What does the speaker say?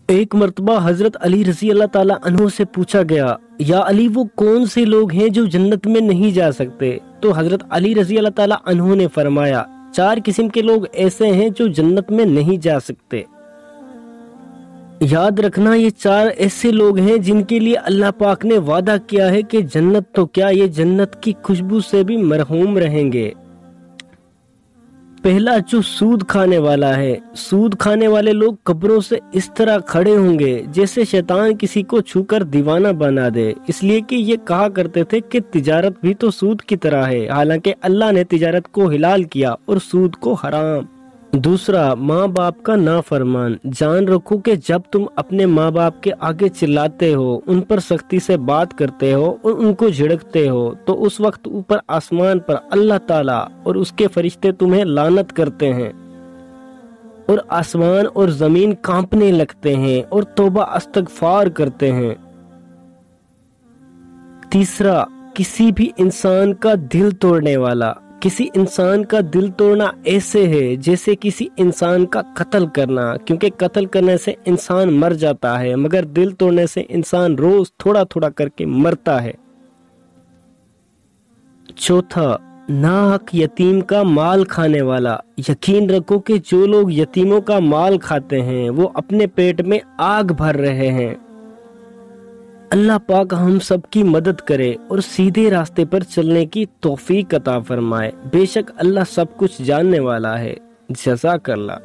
ایک مرتبہ حضرت علی رضی اللہ تعالیٰ عنہ سے پوچھا گیا، یا علی وہ کون سے لوگ ہیں جو جنت میں نہیں جا سکتے؟ تو حضرت علی رضی اللہ تعالیٰ عنہ نے فرمایا، 4 قسم کے لوگ ایسے ہیں جو جنت میں نہیں جا سکتے۔ یاد رکھنا یہ 4 ایسے لوگ ہیں جن کے لیے اللہ پاک نے وعدہ کیا ہے کہ جنت تو کیا یہ جنت کی خوشبو سے بھی مرحوم رہیں گے۔ پہلا جو سود کھانے والا ہے۔ سود کھانے والے لوگ قبروں سے اس طرح کھڑے ہوں گے جیسے شیطان کسی کو چھو کر دیوانہ بنا دے، اس لیے کہ یہ کہا کرتے تھے کہ تجارت بھی تو سود کی طرح ہے، حالانکہ اللہ نے تجارت کو حلال کیا اور سود کو حرام۔ دوسرا، ماں باپ کا نافرمان۔ جان رکھو کہ جب تم اپنے ماں باپ کے آگے چلاتے ہو، ان پر سختی سے بات کرتے ہو اور ان کو جھڑکتے ہو، تو اس وقت اوپر آسمان پر اللہ تعالیٰ اور اس کے فرشتے تمہیں لعنت کرتے ہیں، اور آسمان اور زمین کانپنے لگتے ہیں اور توبہ استغفار کرتے ہیں۔ تیسرا، کسی بھی انسان کا دل توڑنے والا۔ کسی انسان کا دل توڑنا ایسے ہے جیسے کسی انسان کا قتل کرنا، کیونکہ قتل کرنے سے انسان مر جاتا ہے مگر دل توڑنے سے انسان روز تھوڑا تھوڑا کر کے مرتا ہے۔ چوتھا، ناحق یتیم کا مال کھانے والا۔ یقین رکھو کہ جو لوگ یتیموں کا مال کھاتے ہیں وہ اپنے پیٹ میں آگ بھر رہے ہیں۔ اللہ پاک ہم سب کی مدد کرے اور سیدھے راستے پر چلنے کی توفیق عطا فرمائے۔ بے شک اللہ سب کچھ جاننے والا ہے۔ جزاک اللہ۔